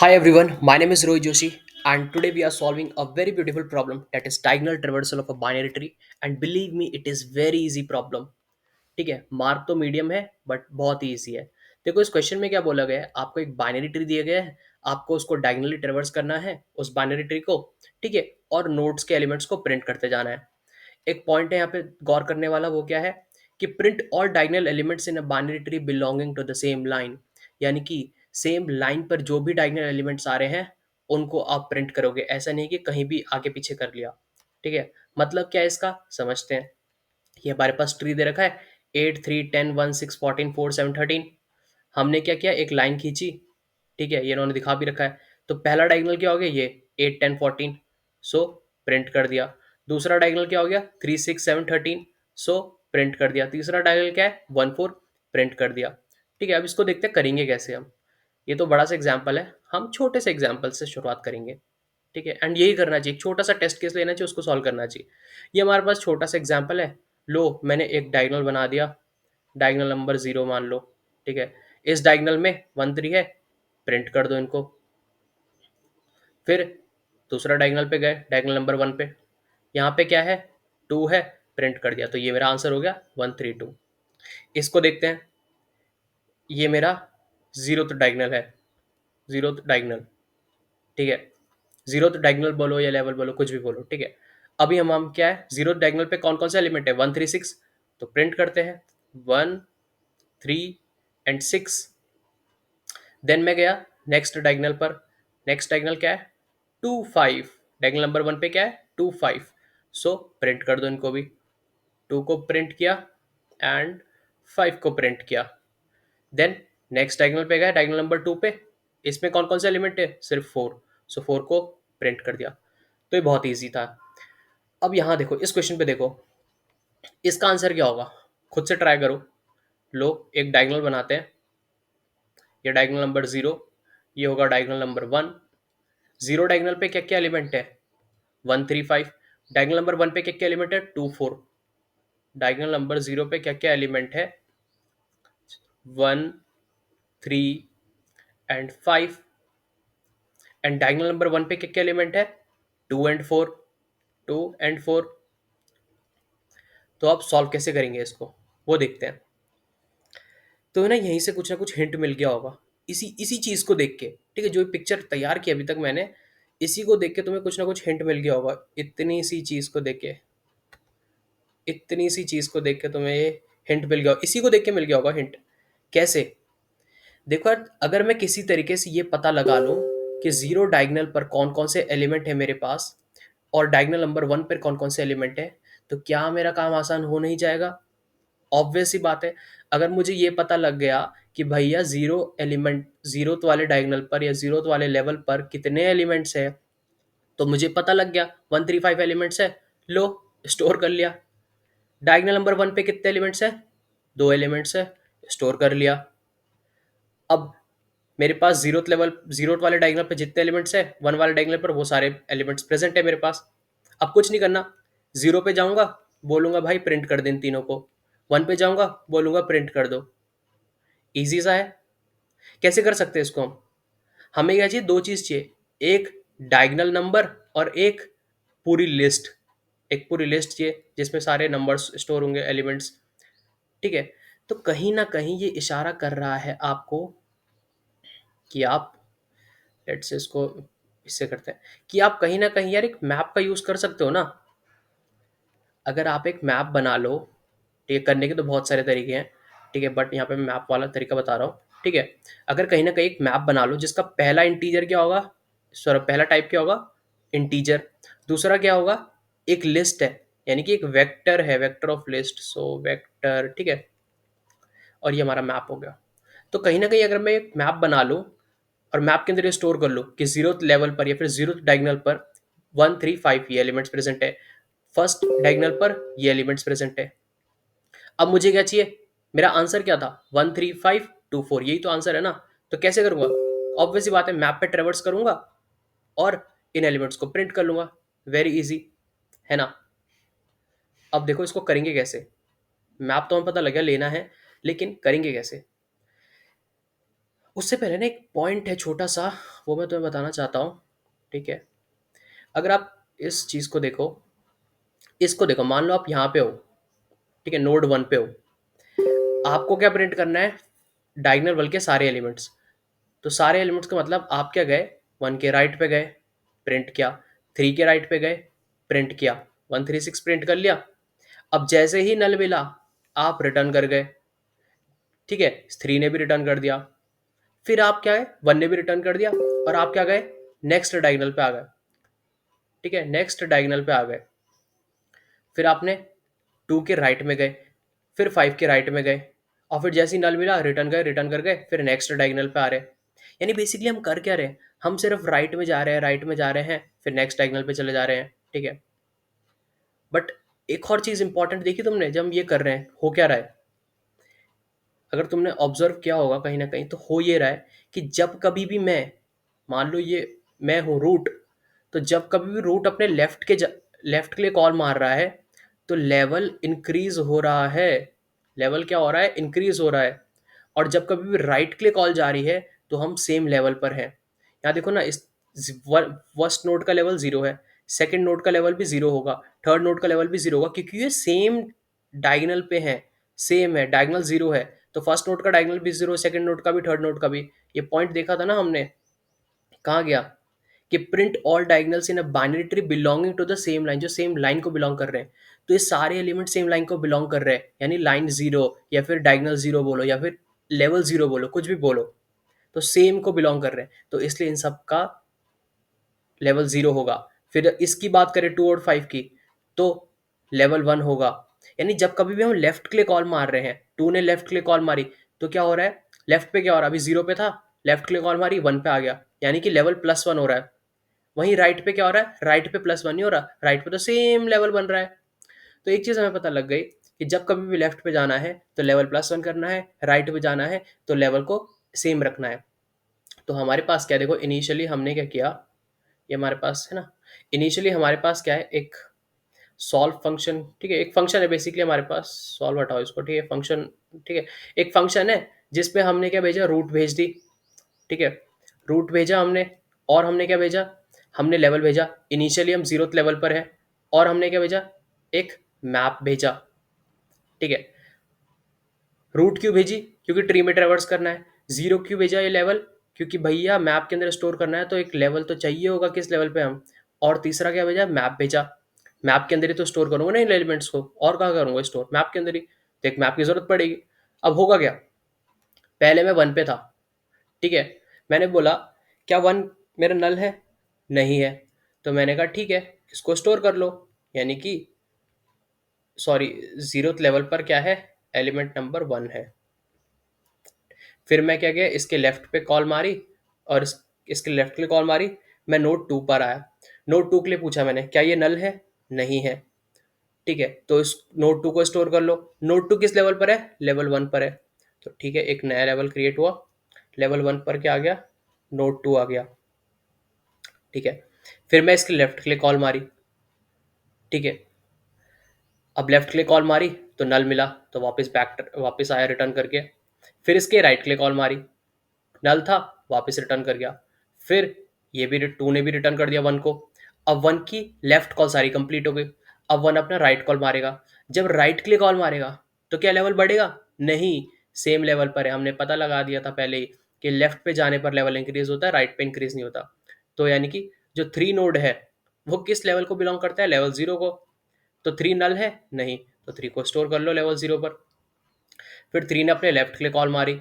Hi everyone, my name is Rohit Joshi and today we are solving a very beautiful problem that is diagonal traversal of a binary tree and believe me it is very easy problem. ठीक है, mark तो medium है but बहुत ही easy है। देखो इस question में क्या बोला गया है, आपको एक बाइनरी ट्री दिया गया है, आपको उसको डायगनली ट्रेवर्स करना है उस बाइनरी ट्री को। ठीक है, और नोड्स के एलिमेंट्स को प्रिंट करते जाना है। एक पॉइंट है यहाँ पे गौर करने वाला, वो क्या है कि print all diagonal elements in a binary tree belonging to the same line. यानी कि सेम लाइन पर जो भी डायगोनल एलिमेंट्स आ रहे हैं उनको आप प्रिंट करोगे, ऐसा नहीं कि कहीं भी आगे पीछे कर लिया। ठीक है, मतलब क्या है इसका समझते हैं। ये हमारे पास ट्री दे रखा है 8 3 10 1 6 14 4 7 13। हमने क्या किया, एक लाइन खींची। ठीक है, ये इन्होंने दिखा भी रखा है। तो पहला डायगोनल क्या हो गया, ये 8 10 14, सो प्रिंट कर दिया। दूसरा डायगोनल क्या हो गया, 3 6 7 13, सो प्रिंट कर दिया। तीसरा डायगोनल क्या है, 1 4, प्रिंट कर दिया। ठीक है, अब इसको देखते हैं करेंगे कैसे हम। ये तो बड़ा सा एग्जाम्पल है, हम छोटे से एग्जाम्पल से शुरुआत करेंगे। ठीक है, एंड यही करना चाहिए, एक छोटा सा टेस्ट केस लेना चाहिए, उसको सॉल्व करना चाहिए। ये हमारे पास छोटा सा एग्जाम्पल है। लो मैंने एक डायगोनल बना दिया, डायगोनल नंबर 0 मान लो। ठीक है, इस डायगोनल में 1 3 है, प्रिंट कर दो इनको। फिर दूसरा डायगोनल पे गए, डायगोनल नंबर 1 पे, यहाँ पे क्या है, 2 है, प्रिंट कर दिया। तो ये मेरा आंसर हो गया 1 3 2। इसको देखते हैं, ये मेरा जीरो डायगोनल है, जीरो डायगोनल। ठीक है, जीरो डायगोनल बोलो या लेवल बोलो, कुछ भी बोलो। ठीक है, अभी हम क्या है, जीरो डायगोनल पे कौन कौन से एलिमेंट है, 1 3 6। तो प्रिंट करते हैं 1 3 एंड 6। देन मैं गया नेक्स्ट डायगोनल पर। नेक्स्ट डायगोनल क्या है, 2 5। डायगोनल नंबर 1 पे क्या है, 2 5। सो प्रिंट कर दो इनको भी। 2 को प्रिंट किया एंड 5 को प्रिंट किया। देन नेक्स्ट डायगोनल पे गया, डायगोनल नंबर 2 पे। इसमें कौन कौन से एलिमेंट है, सिर्फ 4। सो 4 को प्रिंट कर दिया। तो ये बहुत ईजी था। अब यहाँ देखो, इस क्वेश्चन पे देखो, इसका आंसर क्या होगा, खुद से ट्राई करो। लो एक डायगोनल बनाते हैं, ये डायगोनल नंबर 0, ये होगा डायगोनल नंबर 1। जीरो डायगोनल पे क्या क्या एलिमेंट है, 1 3 5। डायगोनल नंबर 1 पे क्या क्या एलिमेंट है, 2 4। डायगोनल नंबर 0 पे क्या क्या एलिमेंट है, 1 3 एंड 5। एंड डायगोनल नंबर 1 पे क्या क्या एलिमेंट है, 2 एंड 4, 2 एंड 4। तो आप सॉल्व कैसे करेंगे इसको, वो देखते हैं। तो ना यहीं से कुछ ना कुछ हिंट मिल गया होगा, इसी इसी चीज को देख के। ठीक है, जो पिक्चर तैयार की अभी तक मैंने, इसी को देख के तुम्हें कुछ ना कुछ हिंट मिल गया होगा। इतनी सी चीज को देख के, इतनी सी चीज को देख के तुम्हें ये हिंट मिल गया, इसी को देख के मिल गया होगा हिंट। कैसे, देखो यार, अगर मैं किसी तरीके से ये पता लगा लूं कि जीरो डायगोनल पर कौन कौन से एलिमेंट है मेरे पास, और डायगोनल नंबर 1 पर कौन कौन से एलिमेंट है, तो क्या मेरा काम आसान हो नहीं जाएगा। ऑब्वियस सी बात है। अगर मुझे ये पता लग गया कि भैया जीरो एलिमेंट, जीरो वाले डायगोनल पर या जीरो वाले लेवल पर कितने एलिमेंट्स है, तो मुझे पता लग गया 1 3 5 एलिमेंट्स है। लो स्टोर कर लिया। डायगोनल नंबर 1 पे कितने एलिमेंट्स है, 2 एलिमेंट्स है, स्टोर कर लिया। अब मेरे पास जीरो लेवल, जीरो वाले डायगोनल पे जितने एलिमेंट्स है, 1 वाले डायगोनल पर वो सारे एलिमेंट्स प्रेजेंट है मेरे पास। अब कुछ नहीं करना, जीरो पे जाऊंगा, बोलूंगा भाई प्रिंट कर दे इन तीनों को। 1 पे जाऊंगा, बोलूंगा प्रिंट कर दो। इजी सा है। कैसे कर सकते हैं इसको हम, हमें क्या चाहिए, दो चीज चाहिए, एक डायगोनल नंबर और एक पूरी लिस्ट। एक पूरी लिस्ट चाहिए जिसमें सारे नंबर्स स्टोर होंगे, एलिमेंट्स। ठीक है, तो कहीं ना कहीं ये इशारा कर रहा है आपको कि आप, लेट्स से इसको इससे करते हैं, कि आप कहीं ना कहीं यार एक मैप का यूज कर सकते हो ना। अगर आप एक मैप बना लो, ठीक है, करने के तो बहुत सारे तरीके हैं। ठीक है, बट यहाँ पे मैं मैप वाला तरीका बता रहा हूँ। ठीक है, अगर कहीं ना कहीं एक मैप बना लो जिसका पहला इंटीजर क्या होगा, सॉरी पहला टाइप क्या होगा, इंटीजर। दूसरा क्या होगा, एक लिस्ट है, यानी कि एक वेक्टर है, vector of list, so vector. ठीक है, और ये हमारा मैप हो गया। तो कहीं ना कहीं अगर मैं एक मैप बना लूँ और मैप के अंदर ये स्टोर कर लो कि जीरो लेवल पर या फिर जीरो डायगोनल पर 1 3 5 ये एलिमेंट्स प्रेजेंट है, फर्स्ट डायगोनल पर ये एलिमेंट्स प्रेजेंट है। अब मुझे क्या चाहिए, मेरा आंसर क्या था, 1 3 5 2 4, यही तो आंसर है ना। तो कैसे करूंगा, ऑब्वियस सी बात है, मैप पे ट्रेवर्स करूंगा और इन एलिमेंट्स को प्रिंट कर लूंगा। वेरी इजी है ना। अब देखो इसको करेंगे कैसे। मैप तो हमें पता लगा लेना है, लेकिन करेंगे कैसे। उससे पहले ना एक पॉइंट है छोटा सा, वो मैं तुम्हें बताना चाहता हूँ। ठीक है, अगर आप इस चीज को देखो, इसको देखो, मान लो आप यहाँ पे हो, ठीक है, नोड 1 पे हो, आपको क्या प्रिंट करना है? डायगोनल बल के सारे एलिमेंट्स। तो सारे एलिमेंट्स का मतलब आप क्या गए, 1 के राइट पे गए, प्रिंट किया, 3 के राइट पे गए, प्रिंट किया, 136 प्रिंट कर लिया। अब जैसे ही नल मिला, आप रिटर्न कर गए, ठीक है, 3 ने भी रिटर्न कर दिया, फिर आप क्या है, 1 ने भी रिटर्न कर दिया, और आप क्या गए, नेक्स्ट डायगोनल पे आ गए। ठीक है, नेक्स्ट डायगोनल पे आ गए, फिर आपने 2 के राइट में गए, फिर 5 के राइट में गए, और फिर जैसे ही नल मिला रिटर्न गए, रिटर्न कर गए, फिर नेक्स्ट डायगोनल पे आ रहे। यानी बेसिकली हम कर क्या रहे हैं, हम सिर्फ राइट में जा रहे हैं, राइट में जा रहे हैं, फिर नेक्स्ट डायगोनल पे चले जा रहे हैं। ठीक है, बट एक और चीज इंपॉर्टेंट देखी तुमने, जब हम ये कर रहे हैं हो क्या रहा है, अगर तुमने ऑब्जर्व किया होगा कहीं ना कहीं, तो हो ये रहा है कि जब कभी भी मैं, मान लो ये मैं हूँ रूट, तो जब कभी भी रूट अपने लेफ्ट के लिए कॉल मार रहा है, तो लेवल इंक्रीज हो रहा है। लेवल क्या हो रहा है, इंक्रीज हो रहा है। और जब कभी भी राइट के लिए कॉल जा रही है, तो हम सेम लेवल पर हैं। यहाँ देखो ना, इस फर्स्ट नोड का लेवल जीरो है, सेकंड नोड का लेवल भी जीरो होगा, थर्ड नोड का लेवल भी जीरो होगा, क्योंकि ये सेम डायगोनल पे है, सेम है, डायगोनल जीरो है। तो फर्स्ट नोड का डायगोनल भी जीरो, सेकंड नोड का भी, थर्ड नोड का भी। ये पॉइंट देखा था ना हमने, कहाँ गया, कि print all diagonals in a binary tree belonging to the same line, जो सेम लाइन को बिलोंग कर रहे हैं। तो ये सारे एलिमेंट सेम लाइन को बिलोंग कर रहे हैं, यानी लाइन जीरो, या फिर डायगोनल जीरो बोलो, या फिर लेवल जीरो बोलो, कुछ भी बोलो, तो सेम को बिलोंग कर रहे हैं, तो इसलिए इन सब का लेवल जीरो होगा। फिर इसकी बात करें 2 और 5 की, तो लेवल 1 होगा। यानी जब कभी भी हम लेफ्ट के लिए कॉल मार रहे हैं, 2 ने लेफ्ट के लिए कॉल मारी, तो क्या हो रहा है, लेफ्ट पे क्या हो रहा है, अभी जीरो पे था, लेफ्ट के लिए कॉल मारी, 1 पे आ गया, यानी कि लेवल +1 हो रहा है। वहीं राइट पे क्या हो रहा है, राइट पे +1 नहीं हो रहा, राइट पे तो सेम लेवल बन रहा है। तो एक चीज हमें पता लग गई कि जब कभी भी लेफ्ट पे जाना है तो लेवल +1 करना है, राइट पे जाना है तो लेवल को सेम रखना है। तो हमारे पास क्या है, देखो इनिशियली हमने क्या किया, ये हमारे पास है ना, इनिशियली हमारे पास क्या है, एक सॉल्व फंक्शन। ठीक है, एक फंक्शन है बेसिकली हमारे पास, सॉल्व हटाओ इसको, ठीक है, फंक्शन। ठीक है, एक फंक्शन है जिसपे हमने क्या भेजा, रूट भेज दी। ठीक है, रूट भेजा हमने, और हमने क्या भेजा, हमने लेवल भेजा, इनिशियली हम 0th लेवल पर है, और हमने क्या भेजा, एक मैप भेजा। ठीक है, रूट क्यों भेजी, क्योंकि ट्री में ट्रेवर्स करना है। जीरो क्यों भेजा, ये लेवल, क्योंकि भैया मैप के अंदर स्टोर करना है, तो एक लेवल तो चाहिए होगा किस लेवल पे हम। और तीसरा क्या भेजा, मैप भेजा, मैप के अंदर ही तो स्टोर करूंगा ना इन एलिमेंट्स को, और कहाँ करूंगा स्टोर, मैप के अंदर ही, तो एक मैप की जरूरत पड़ेगी। अब होगा क्या, पहले मैं 1 पे था, ठीक है, मैंने बोला क्या 1 मेरा नल है, नहीं है, तो मैंने कहा ठीक है, इसको स्टोर कर लो, यानी कि सॉरी, 0th लेवल पर क्या है, एलिमेंट नंबर 1 है। फिर मैं क्या किया, इसके लेफ्ट पे कॉल मारी, और इसके लेफ्ट के लिए कॉल मारी, मैं नोड 2 पर आया, नोड 2 के लिए पूछा मैंने, क्या ये नल है, नहीं है, ठीक है, तो इस नोड 2 को स्टोर कर लो। नोड 2 किस लेवल पर है, लेवल 1 पर है, तो ठीक है, एक नया लेवल क्रिएट हुआ, लेवल 1 पर क्या आ गया, नोड 2 आ गया। ठीक है, फिर मैं इसके लेफ्ट के लिए कॉल मारी, ठीक है, अब लेफ्ट के लिए कॉल मारी तो नल मिला, तो वापस आया रिटर्न करके। फिर इसके राइट के लिए कॉल मारी, नल था, वापस रिटर्न कर गया। फिर ये भी 2 ने भी रिटर्न कर दिया 1 को। अब 1 की लेफ्ट कॉल सारी कंप्लीट हो गई। अब 1 अपना राइट कॉल मारेगा, जब राइट के लिए कॉल मारेगा तो क्या लेवल बढ़ेगा, नहीं, सेम लेवल पर है, हमने पता लगा दिया था पहले ही कि लेफ्ट पे जाने पर लेवल इंक्रीज होता है, राइट पे इंक्रीज नहीं होता। तो यानी कि जो 3 नोड है वो किस लेवल को बिलोंग करता है, लेवल 0 को। तो 3 नल है, नहीं, तो 3 को स्टोर कर लो लेवल 0 पर। फिर 3 ने अपने लेफ्ट के लिए कॉल मारी,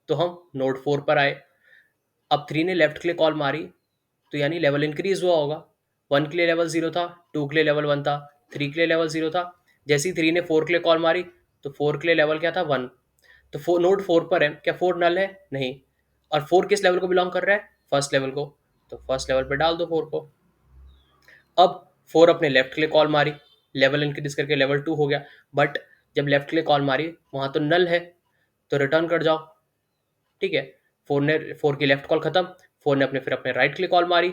तो हम नोड 4 पर आए। अब 3 ने लेफ्ट के लिए कॉल मारी, तो यानी लेवल इंक्रीज हुआ होगा। 1 के लिए लेवल 0 था, 2 के लिए लेवल 1 था, 3 के लिए लेवल 0 था। जैसे ही 3 ने 4 के लिए कॉल मारी, तो 4 के लिए लेवल क्या था, 1। तो नोड 4 पर है, क्या 4 नल है, नहीं, और 4 किस लेवल को बिलोंग कर रहा है, फर्स्ट लेवल को, तो फर्स्ट लेवल पे डाल दो 4 को। अब 4 अपने लेफ्ट के लिए कॉल मारी, लेवल इंक्रीज करके लेवल 2 हो गया, बट जब लेफ्ट के लिए कॉल मारी वहां तो नल है, तो रिटर्न कर जाओ। ठीक है, 4 की लेफ्ट कॉल खत्म, 4 ने फिर अपने राइट के लिए कॉल मारी,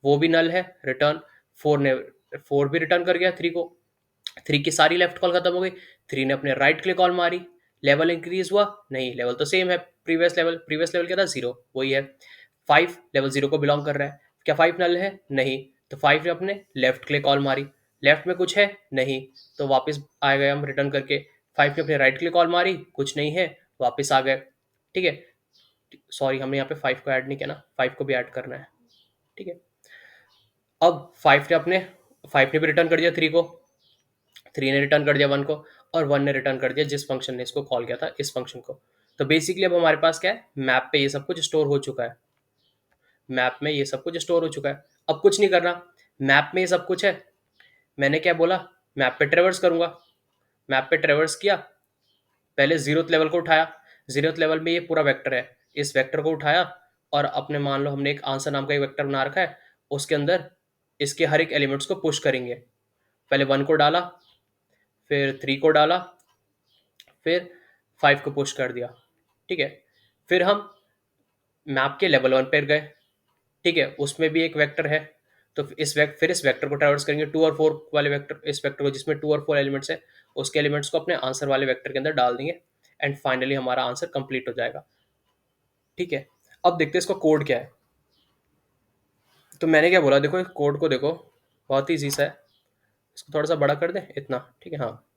वो भी नल है, रिटर्न। 4 भी रिटर्न कर गया 3 को, 3 की सारी लेफ्ट कॉल खत्म हो गई। 3 ने अपने राइट के लिए कॉल मारी, लेवल इंक्रीज हुआ? नहीं, लेवल तो सेम है। प्रीवियस लेवल क्या था? 0, वही है। 5 लेवल 0 को बिलोंग कर रहा है। क्या 5 नल है? नहीं। तो 5 ने अपने लेफ्ट के लिए कॉल मारी, लेफ्ट में कुछ है? नहीं। तो वापस आ गए हम रिटर्न करके। 5 ने अपने राइट के लिए कॉल मारी, कुछ नहीं है, वापस आ गए। ठीक है। सॉरी, हमने यहाँ पे 5 को ऐड नहीं किया ना, 5 को भी ऐड करना है। ठीक है। अब 5 ने भी रिटर्न कर दिया 3 को, 3 ने रिटर्न कर दिया 1 को, और 1 ने रिटर्न कर दिया जिस फंक्शन ने इसको कॉल किया था, इस फंक्शन को। तो बेसिकली अब हमारे पास क्या है, मैप पे ये सब कुछ स्टोर हो चुका है। मैप में ये सब कुछ स्टोर हो चुका है। अब कुछ नहीं करना, मैप में ये सब कुछ है। मैंने क्या बोला, मैप पे ट्रेवर्स करूंगा। मैप पे ट्रेवर्स किया, पहले जीरोथ लेवल को उठाया। जीरोथ लेवल में ये पूरा वेक्टर है, इस वेक्टर को उठाया, और अपने मान लो हमने एक आंसर नाम का एक वेक्टर बना रखा है, उसके अंदर इसके हर एक एलिमेंट्स को पुश करेंगे। पहले 1 को डाला, फिर 3 को डाला, फिर 5 को पुश कर दिया। ठीक है। फिर हम मैप के लेवल 1 पर गए। ठीक है, उसमें भी एक वेक्टर है। तो फिर इस वेक्टर को ट्रैवर्स करेंगे, 2 और 4 वाले वेक्टर, इस वेक्टर को जिसमें 2 और 4 एलिमेंट्स है, उसके एलिमेंट्स को अपने आंसर वाले वेक्टर के अंदर डाल देंगे, एंड फाइनली हमारा आंसर कंप्लीट हो जाएगा। ठीक है। अब देखते हैं इसका कोड क्या है। तो मैंने क्या बोला, देखो इस कोड को देखो, बहुत ही ईजी सा है। इसको थोड़ा सा बड़ा कर दें, इतना, ठीक है। हाँ,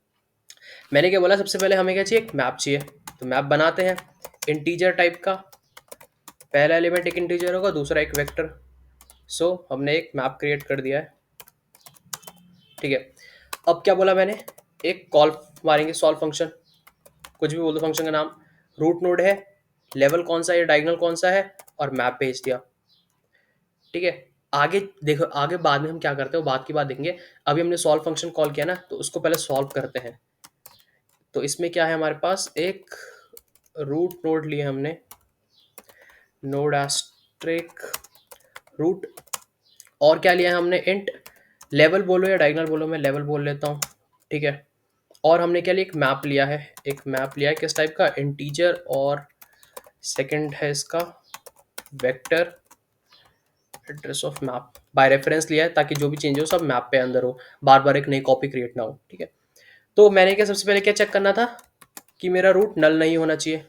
मैंने क्या बोला, सबसे पहले हमें क्या चाहिए, एक मैप चाहिए। तो मैप बनाते हैं इंटीजर टाइप का। पहला एलिमेंट एक इंटीजर होगा, दूसरा एक वेक्टर। सो हमने एक मैप क्रिएट कर दिया है। ठीक है। अब क्या बोला मैंने, एक कॉल मारेंगे, सॉल्व फंक्शन, कुछ भी बोल दो फंक्शन का नाम। रूट नोड है, लेवल कौन सा है, डायगोनल कौन सा है, और मैप भेज दिया। ठीक है। आगे देखो, आगे बाद में हम क्या करते हैं वो बात की बात देखेंगे। अभी हमने सॉल्व फंक्शन कॉल किया ना, तो उसको पहले सॉल्व करते हैं। तो इसमें क्या है, हमारे पास एक रूट नोड लिए हमने, नोड एस्ट्रिक रूट, और क्या लिया है हमने, इंट। लेवल बोलो या डायगोनल बोलो, मैं लेवल बोल लेता हूँ। ठीक है। और हमने क्या लिया, एक मैप लिया है। एक मैप लिया है किस टाइप का, इंटीजर, और सेकंड है इसका vector address of map. By reference लिया है ताकि जो भी चेंज हो सब मैप पे अंदर हो, बार बार एक नई कॉपी क्रिएट ना हो। ठीक है। तो मैंने क्या, सबसे पहले क्या चेक करना था कि मेरा रूट नल नहीं होना चाहिए।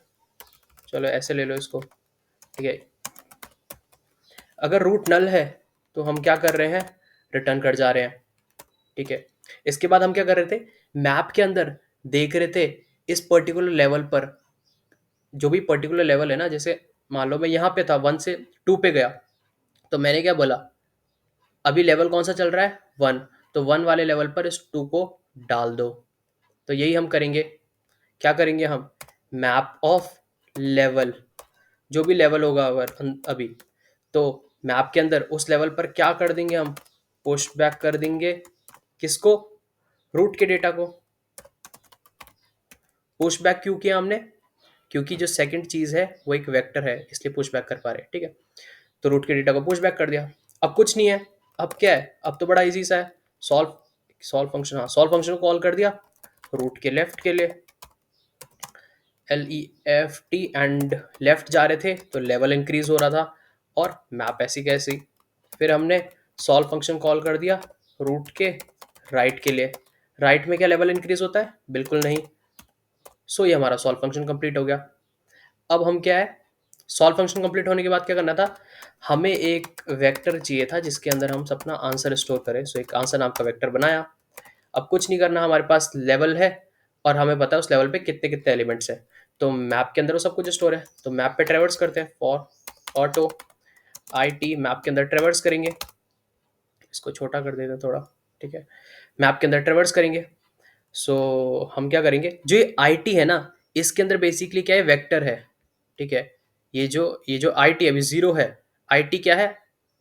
चलो ऐसे ले लो इसको। ठीक है। अगर रूट नल है तो हम क्या कर रहे हैं, रिटर्न कर जा रहे हैं। ठीक है। इसके बाद हम क्या कर रहे थे, मैप के अंदर देख रहे थे इस पर्टिकुलर लेवल पर, जो भी पर्टिकुलर लेवल है ना, जैसे मान लो मैं यहाँ पे था, 1 से 2 पे गया, तो मैंने क्या बोला, अभी लेवल कौन सा चल रहा है, 1, तो 1 वाले लेवल पर इस 2 को डाल दो। तो यही हम करेंगे। क्या करेंगे हम, मैप ऑफ लेवल, जो भी लेवल होगा अगर अभी, तो मैप के अंदर उस लेवल पर क्या कर देंगे हम, पुश बैक कर देंगे किसको, रूट के डेटा को। पुश बैक क्यों किया हमने, क्योंकि जो सेकंड चीज है वो एक वेक्टर है, इसलिए पुश बैक कर पा रहे हैं। ठीक है। तो रूट के डेटा को पुश बैक कर दिया। अब कुछ नहीं है, अब क्या है, अब तो बड़ा इजी सा है। सॉल्व सॉल्व फंक्शन, हाँ, सॉल्व फंक्शन को कॉल कर दिया रूट के लेफ्ट के लिए, LEFT, एंड लेफ्ट जा रहे थे तो लेवल इंक्रीज हो रहा था, और मैप ऐसी कैसी। फिर हमने सॉल्व फंक्शन कॉल कर दिया रूट के राइट के लिए। राइट में क्या लेवल इंक्रीज होता है, बिल्कुल नहीं। सो ये हमारा सॉल्व फंक्शन कंप्लीट हो गया। अब हम क्या है, सॉल्व फंक्शन कंप्लीट होने के बाद क्या करना था, हमें एक वेक्टर चाहिए था जिसके अंदर हम अपना आंसर स्टोर करें। सो एक आंसर नाम का वेक्टर बनाया। अब कुछ नहीं करना, हमारे पास लेवल है, और हमें पता है उस लेवल पे कितने कितने एलिमेंट्स हैं। तो मैप के अंदर वो सब कुछ स्टोर है, तो मैप पे ट्रेवर्स करते हैं, फॉर ऑटो IT मैप के अंदर ट्रेवर्स करेंगे। इसको छोटा कर देते हैं थोड़ा। ठीक है। मैप के अंदर ट्रेवर्स करेंगे। सो हम क्या करेंगे, जो ये IT है ना, इसके अंदर बेसिकली क्या है, वेक्टर है। ठीक है। ये जो IT अभी 0 है, IT क्या है,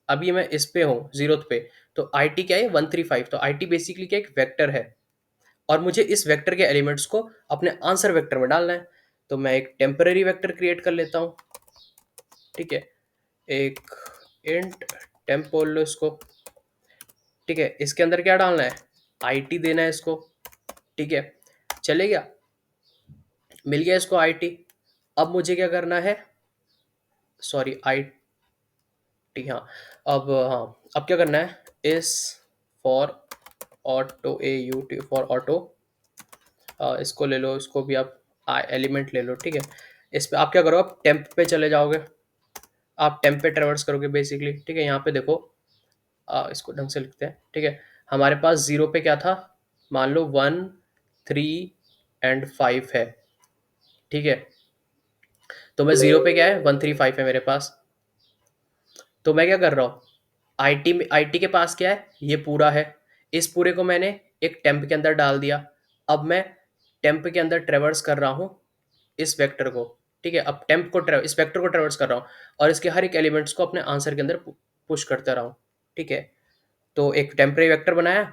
अभी मैं इस पे हूँ जीरो पे, तो IT क्या है, 135। तो IT बेसिकली क्या, एक वेक्टर है, और मुझे इस वेक्टर के एलिमेंट्स को अपने आंसर वेक्टर में डालना है। तो मैं एक टेम्पररी वेक्टर क्रिएट कर लेता हूँ। ठीक है। एक इंट टेम्प बोल लो इसको। ठीक है। इसके अंदर क्या डालना है, IT देना है इसको। ठीक है। चले गया, मिल गया इसको IT। अब मुझे क्या करना है, सॉरी IT, हाँ। अब हाँ, अब क्या करना है, इस for auto, AUT for auto, इसको ले लो, इसको भी आप एलिमेंट ले लो, ठीक है। इस पे आप क्या करो, आप टेम्प पे चले जाओगे, आप टेम्प पे ट्रेवर्स करोगे बेसिकली, ठीक है। यहाँ पे देखो, इसको ढंग से लिखते हैं, ठीक है। हमारे पास जीरो पे क्या था, मान लो 1 3 एंड 5 है, ठीक है। तो मैं जीरो पे क्या है, 1 3 5 है मेरे पास। तो मैं क्या कर रहा हूँ, आईटी में, आईटी के पास क्या है, ये पूरा है। इस पूरे को मैंने एक टेम्प के अंदर डाल दिया। अब मैं टेम्प के अंदर ट्रेवर्स कर रहा हूँ इस वेक्टर को, ठीक है। अब टेम्प को इस वेक्टर को ट्रेवर्स कर रहा हूँ और इसके हर एक एलिमेंट्स को अपने आंसर के अंदर पुश करता रहा हूँ, ठीक है। तो एक टेम्परेरी वेक्टर बनाया,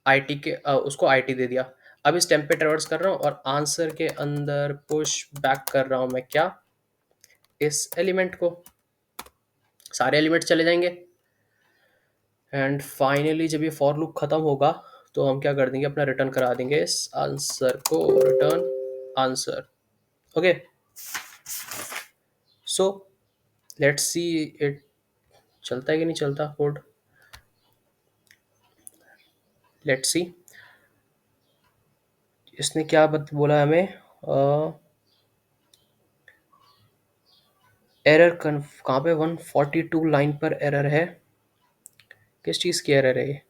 आईटी के उसको आईटी दे दिया। अब इस टेम्प पे ट्रेवर्स कर रहा हूँ और आंसर के अंदर पुश बैक कर रहा हूँ मैं क्या, इस एलिमेंट को। सारे एलिमेंट चले जाएंगे एंड फाइनली जब ये फॉर लूप खत्म होगा तो हम क्या कर देंगे, अपना रिटर्न करा देंगे इस आंसर को, return answer. Okay, so let's see it चलता है कि नहीं चलता कोड। लेट्स सी इसने क्या बोला हमें, एरर कहाँ पे, 142 लाइन पर एरर है। किस चीज़ की एरर है ये,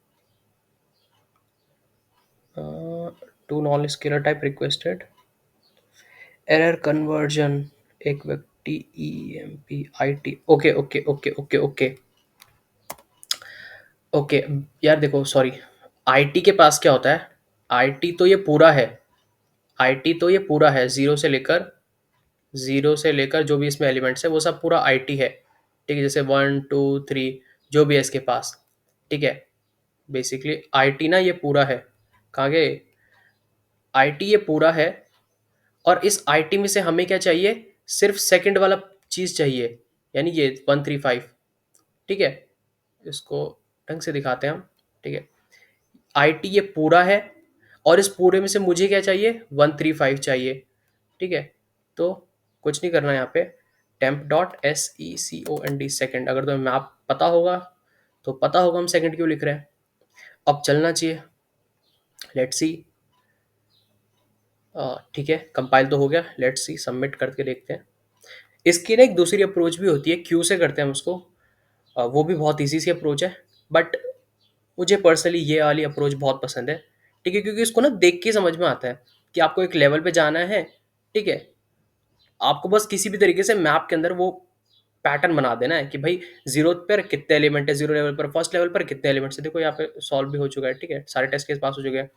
to non scalar type requested, error conversion, एक व्यक्ति E M P I T, okay okay okay okay okay okay. यार देखो सॉरी, आईटी के पास क्या होता है, आईटी तो ये पूरा है, आईटी तो ये पूरा है, जीरो से लेकर जो भी इसमें एलिमेंट्स है वो सब पूरा आईटी है, ठीक है। जैसे 1 2 3 जो भी है इसके पास, ठीक है। बेसिकली आईटी ना ये पूरा है, कहाँ गए, आईटी ये पूरा है। और इस आईटी में से हमें क्या चाहिए, सिर्फ सेकंड वाला चीज चाहिए, यानी ये 1 3 5, ठीक है। इसको ढंग से दिखाते हैं हम, ठीक है। आईटी ये पूरा है और इस पूरे में से मुझे क्या चाहिए, 1 3 5 चाहिए, ठीक है। तो कुछ नहीं करना यहाँ पे, temp डॉट second सेकेंड, अगर तुम्हें मैप पता होगा तो पता होगा हम सेकंड क्यों लिख रहे हैं। अब चलना चाहिए, लेट्स सी, ठीक है। कंपाइल तो हो गया, लेट्स सी सबमिट करके देखते हैं। इसकी ना एक दूसरी अप्रोच भी होती है, क्यू से करते हैं हम उसको, वो भी बहुत ईजी सी अप्रोच है। बट मुझे पर्सनली ये वाली अप्रोच बहुत पसंद है, ठीक है। क्योंकि इसको ना देख के समझ में आता है कि आपको एक लेवल पे जाना है, ठीक है। आपको बस किसी भी तरीके से मैप के अंदर वो पैटर्न बना देना है कि भाई जीरो पर कितने एलिमेंट है, जीरो लेवल पर, फर्स्ट लेवल पर कितने एलिमेंट्स है। देखो यहाँ पे सॉल्व भी हो चुका है, ठीक है। सारे टेस्ट केस पास हो चुके हैं।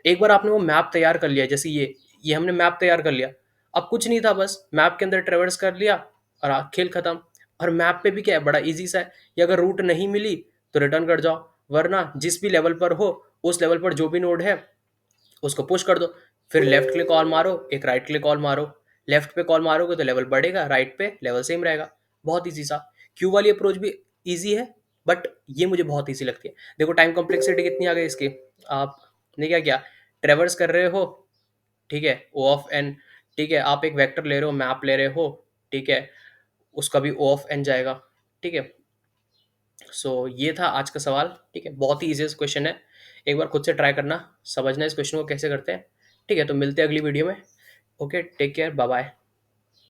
एक बार आपने वो मैप तैयार कर लिया, जैसे ये हमने मैप तैयार कर लिया। अब कुछ नहीं था, बस मैप के अंदर ट्रेवर्स कर लिया और खेल खत्म। और मैप पे भी क्या है, बड़ा इजी सा है, ये अगर रूट नहीं मिली तो रिटर्न कर जाओ, वरना जिस भी लेवल पर हो उस लेवल पर जो भी नोड है उसको पुश कर दो। फिर लेफ्ट क्लिक कॉल मारो, एक राइट क्लिक कॉल मारो। लेफ्ट पे कॉल मारोगे तो लेवल बढ़ेगा, राइट पे लेवल सेम रहेगा। बहुत ईजी सा। क्यू वाली अप्रोच भी ईजी है, बट ये मुझे बहुत ईजी लगती है। देखो टाइम कॉम्प्लेक्सिटी कितनी आ गई इसकी। आपने क्या किया, ट्रेवर्स कर रहे हो, ठीक है, ओ ऑफ एन, ठीक है। आप एक वेक्टर ले रहे हो, मैप ले रहे हो, ठीक है, उसका भी ओ ऑफ एन जाएगा, ठीक है। सो ये था आज का सवाल, ठीक है। बहुत ही ईजी क्वेश्चन है, एक बार खुद से ट्राई करना, समझना इस क्वेश्चन को कैसे करते हैं, ठीक है। तो मिलते हैं अगली वीडियो में। Okay, take care, bye bye.